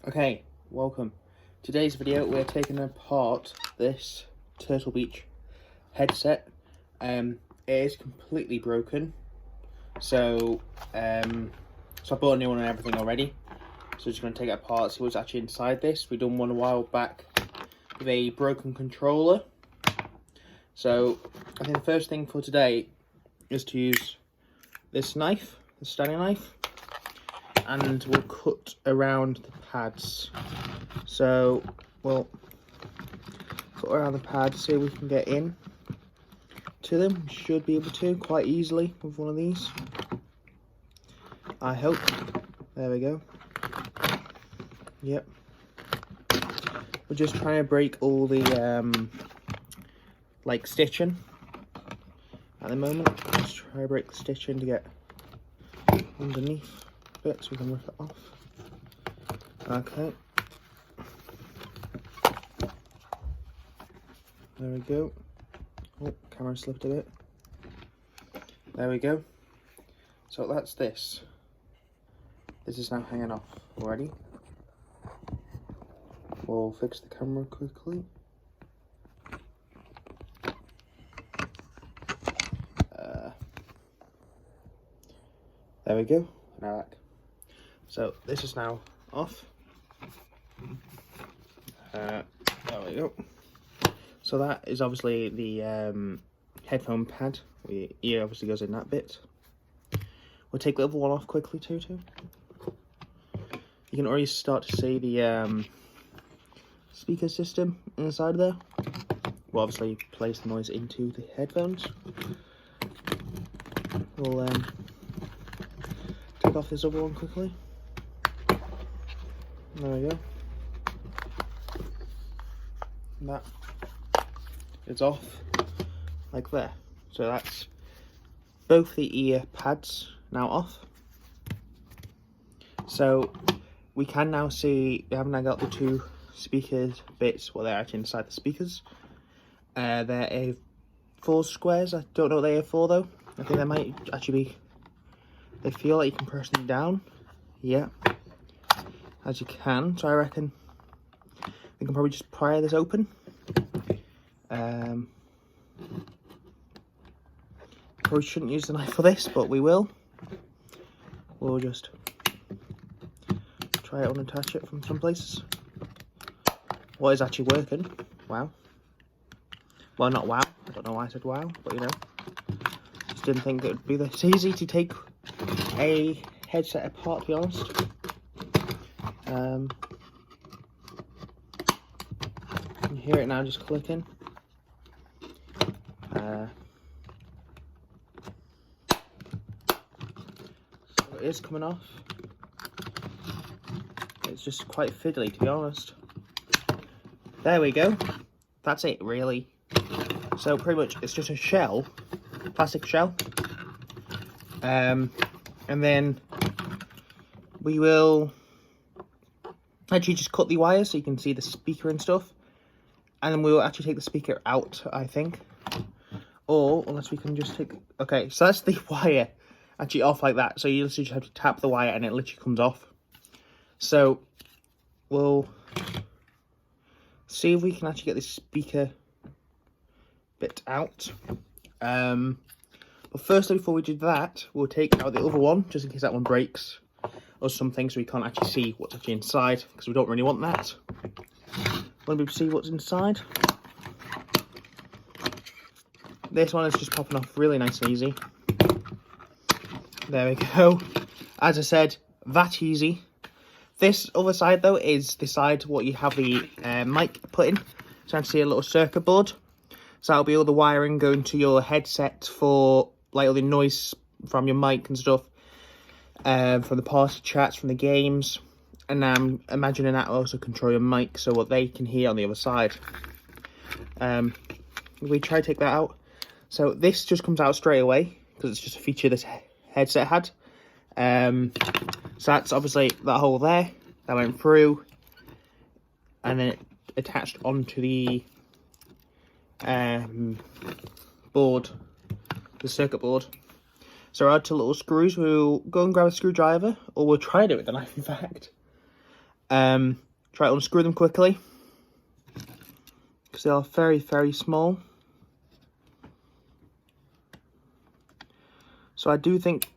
Okay, welcome. Today's video we're taking apart this Turtle Beach headset. It is completely broken. So I bought a new one and everything already. So just going to take it apart, see what's actually inside this. We done one a while back with a broken controller. So I think the first thing for today is to use this knife, the Stanley knife, and we'll cut around the pads. So we'll cut around the pads, see if we can get in to them. We should be able to quite easily with one of these, I hope. There we go. Yep. We're just trying to break all the like stitching at the moment. Just try to break the stitching to get underneath bit so we can rip it off. Okay. There we go. Oh, camera slipped a bit. There we go. So that's this. This is now hanging off already. We'll fix the camera quickly. There we go. Now back. So this is now off. There we go. So that is obviously the headphone pad. Ear obviously goes in that bit. We'll take the other one off quickly too. You can already start to see the speaker system inside there. We'll obviously place the noise into the headphones. We'll take off this other one quickly. There we go. And that is off like there. So that's both the ear pads now off. So we can now see, we have now got the two speakers bits, well, they're actually inside the speakers. They're a 4 squares. I don't know what they are for though. I think they might actually be, they feel like you can press them down. Yeah, as you can. So I reckon we can probably just pry this open. Probably shouldn't use the knife for this, but we will. We'll just try to unattach it from some places. What is actually working? Wow. Well, not wow. I don't know why I said wow, but you know. Just didn't think it would be this easy to take a headset apart, to be honest. You hear it now just clicking. So it is coming off. It's just quite fiddly, to be honest. There we go. That's it, really. So pretty much it's just a shell, plastic shell. And then we will actually just cut the wire so you can see the speaker and stuff. And then we will actually take the speaker out, I think. Or, unless we can just take... Okay, so that's the wire actually off like that. So you literally just have to tap the wire and it literally comes off. So, we'll see if we can actually get this speaker bit out. But firstly, before we do that, we'll take out the other one, just in case that one breaks or something, so we can't actually see what's actually inside, because we don't really want that. When we see what's inside, this one is just popping off really nice and easy. There we go. As I said, that easy. This other side though is the side what you have the mic put in. So I can see a little circuit board. So that'll be all the wiring going to your headset for like all the noise from your mic and stuff, from the party chats, from the games. And I'm imagining that will also control your mic, so what they can hear on the other side. We try to take that out. So this just comes out straight away, because it's just a feature this headset had. So that's obviously that hole there, that went through, and then it attached onto the board, the circuit board. So our 2 little screws, we'll go and grab a screwdriver, or we'll try to do it with the knife in fact. Try to unscrew them quickly, because they are very, very small. So I do think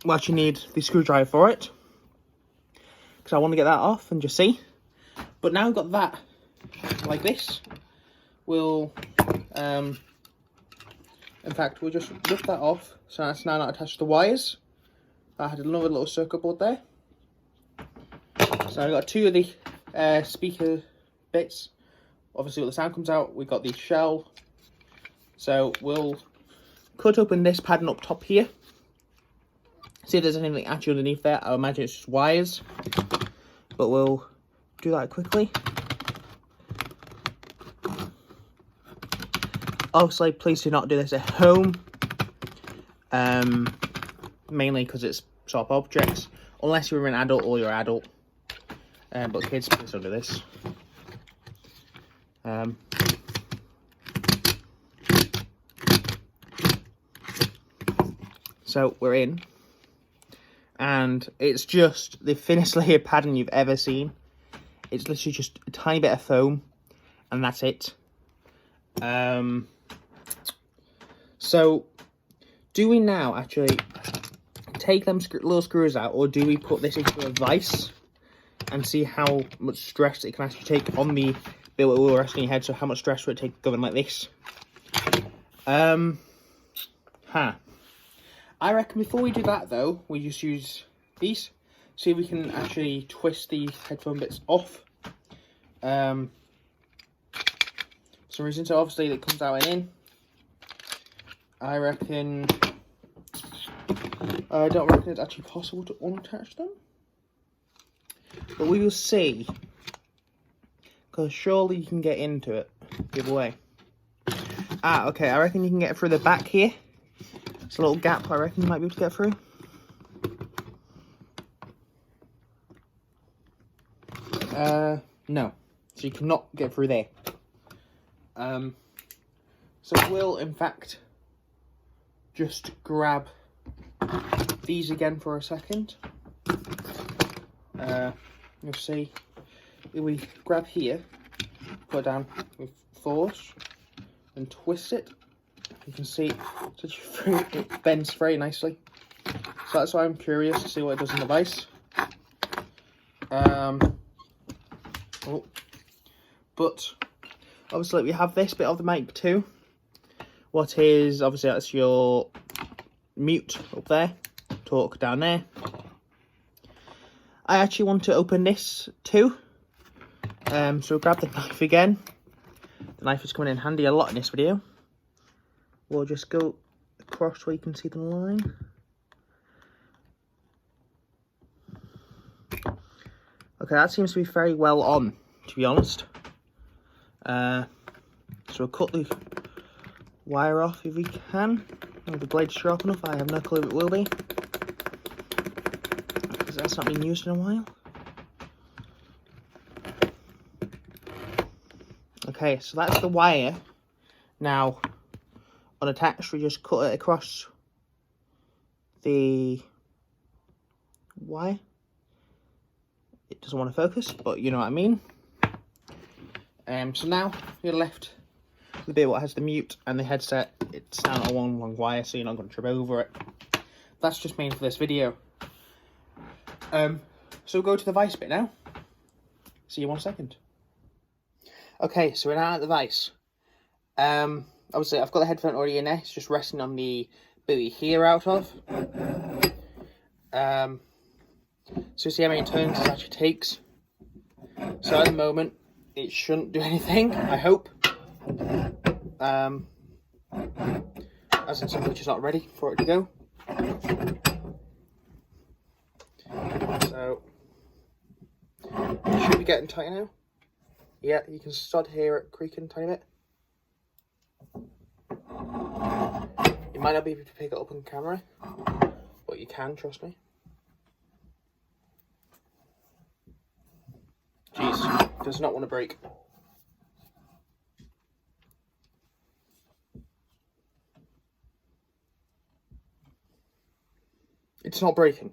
we'll actually need the screwdriver for it, because I want to get that off and just see. But now we've got that like this, we'll in fact we'll just rip that off, so that's now not attached to the wires. I had another little circuit board there. So I've got two of the speaker bits. Obviously when the sound comes out, we've got the shell. So we'll cut open this padding up top here. See if there's anything actually underneath there. I imagine it's just wires. But we'll do that quickly. Obviously, please do not do this at home. Mainly because it's sharp objects. Unless you're an adult or you're an adult. But kids, please don't do this. So we're in. And it's just the thinnest layer of padding you've ever seen. It's literally just a tiny bit of foam. And that's it. So, do we now actually take them little screws out, or do we put this into a vise and see how much stress it can actually take on the bit where we're resting your head? So how much stress would it take going like this? I reckon before we do that though, we just use these. See if we can actually twist the headphone bits off. For some reason, so obviously it comes out and in. I don't reckon it's actually possible to unattach them. But we will see. Because surely you can get into it. Give away. Okay, I reckon you can get through the back here. It's a little gap I reckon you might be able to get through. No. So you cannot get through there. So we'll, in fact, just grab these again for a second. You'll see, if we grab here, put it down with force, and twist it, you can see it bends very nicely. So that's why I'm curious to see what it does in the vise. But obviously we have this bit of the mic too. What is, obviously that's your mute up there, talk down there. I actually want to open this too. So grab the knife again. The knife is coming in handy a lot in this video. We'll just go across where you can see the line. Okay, that seems to be very well on, to be honest. So we'll cut the wire off if we can. If the blade's sharp enough, I have no clue if it will be, because that's not been used in a while. Okay, so that's the wire. Now, unattached, we just cut it across the wire. It doesn't want to focus, but you know what I mean. So now you're left with the bit what has the mute and the headset. It's down on one long wire, so you're not going to trip over it. That's just made for this video. So we'll go to the vise bit now. See you in 1 second. Okay, so we're now at the vise. Obviously I've got the headphone already in there. It's just resting on the bit you hear out of. So see how many turns it actually takes. So at the moment, it shouldn't do anything, I hope. As in something which is not ready for it to go. So, it should be getting tight now. Yeah, you can start to hear it creaking a tiny bit. You might not be able to pick it up on camera, but you can, trust me. Jeez, does not want to break. It's not breaking,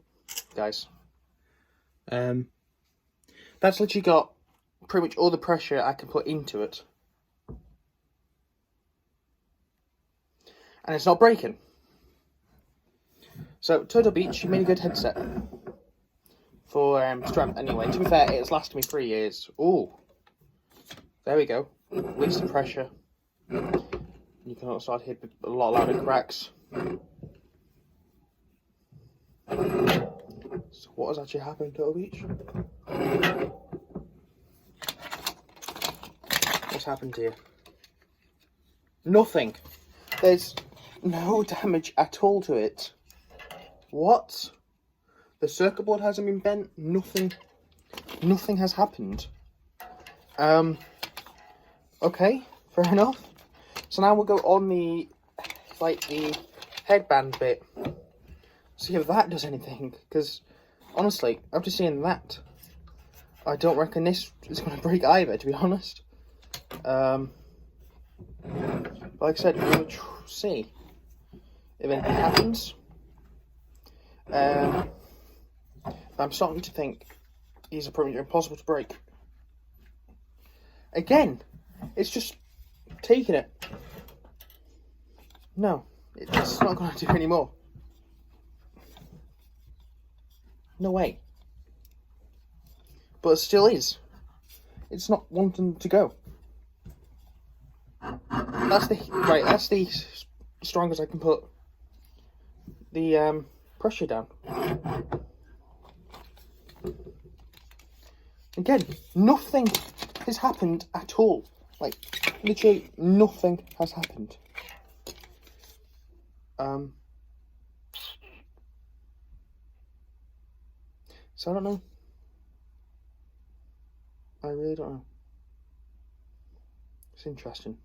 guys. That That's literally got pretty much all the pressure I can put into it. And it's not breaking. So, Turtle Beach, you made a good headset. For strength, anyway. To be fair, it's lasted me 3 years. Ooh. There we go. Release the pressure. You can also start to hear a lot louder cracks. So what has actually happened, Turtle Beach? What's happened here? Nothing. There's no damage at all to it. What? The circuit board hasn't been bent. Nothing has happened. Okay, fair enough. So now we'll go on the headband bit. See if that does anything. Because honestly, after seeing that, I don't reckon this is going to break either, to be honest. But like I said, we'll see if anything happens. I'm starting to think these are pretty much impossible to break. Again, it's just taking it. No, it's not going to do anymore. No way. But it still is. It's not wanting to go. That's the strongest I can put the pressure down. Again, nothing has happened at all. Like, literally nothing has happened. So I don't know. I really don't know. It's interesting.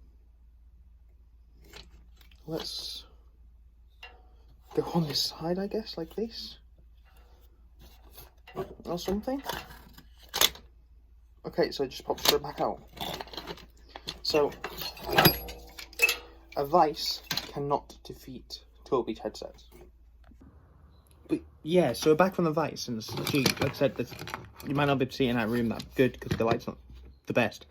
Let's go on this side, I guess, like this. Or something. Okay, so it just pops straight back out. So, a vice cannot defeat Turtle Beach headsets. But yeah, so we're back from the vice, and actually, like I said, you might not be able to see it in that room that good because the light's not the best.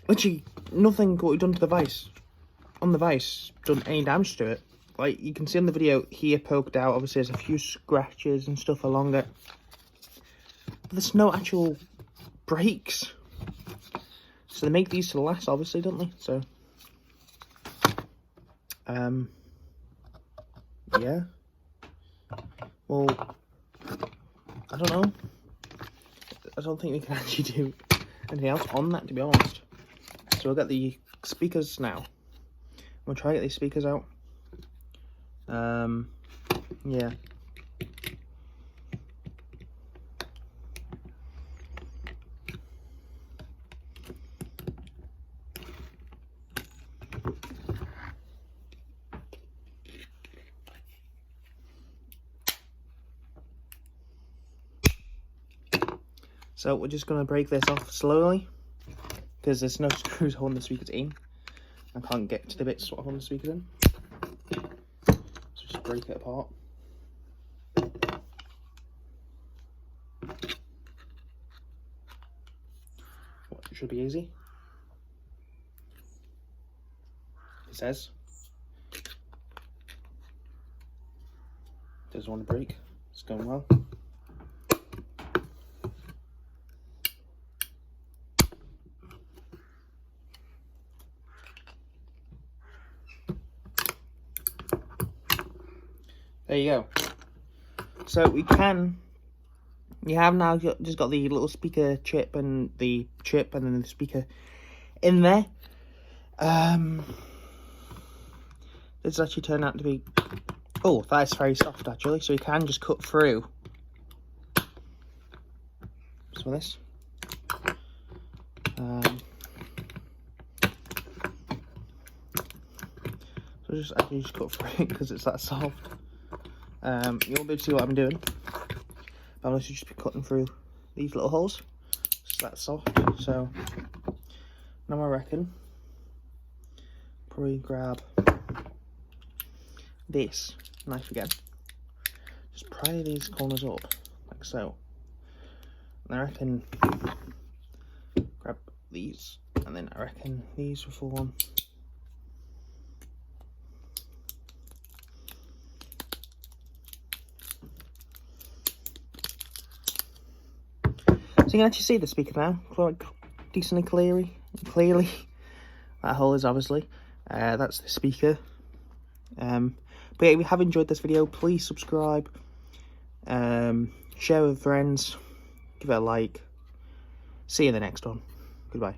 Literally, nothing what we've done to the vice, on the vice, done any damage to it. Like, you can see on the video here poked out, obviously there's a few scratches and stuff along it. But there's no actual breaks. So they make these to last, obviously, don't they? So, yeah. Well, I don't know. I don't think we can actually do anything else on that, to be honest. So we'll get the speakers now. We'll try to get these speakers out. Yeah. So we're just going to break this off slowly, because there's no screws holding the speakers in. I can't get to the bits holding the speakers in. So just break it apart. It should be easy. It says. Doesn't want to break. It's going well. There you go. So we can. You have now just got the little speaker chip and the speaker in there. This actually turned out to be. Oh, that's very soft actually. So you can just cut through some of this. So just actually just cut through it because it's that soft. You won't be able to see what I'm doing. But I'll just be cutting through these little holes. It's that soft. So now I reckon probably grab this knife again. Just pry these corners up like so. And I reckon grab these, and then I reckon these will fall on. So you can actually see the speaker now, quite decently clearly. That hole is obviously, that's the speaker. But yeah, if you have enjoyed this video, please subscribe, share with friends, give it a like. See you in the next one. Goodbye.